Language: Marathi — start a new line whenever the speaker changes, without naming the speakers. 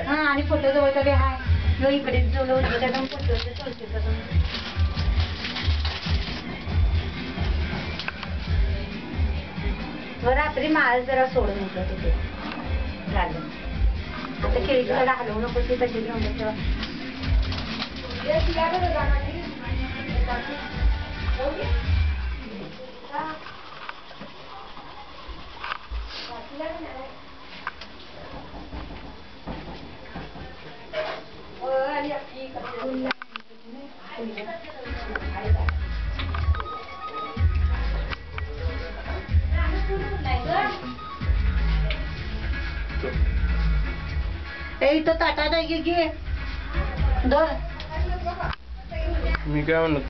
आणि फोटो जवळ कधी हाय इकडे रात्री माळ जरा सोडून होतं तिथे झालं. आता खिडकीकडे हलवू नको ती तशी घेऊन ठेवा. इथं ताटात आहे की
मी काय म्हणत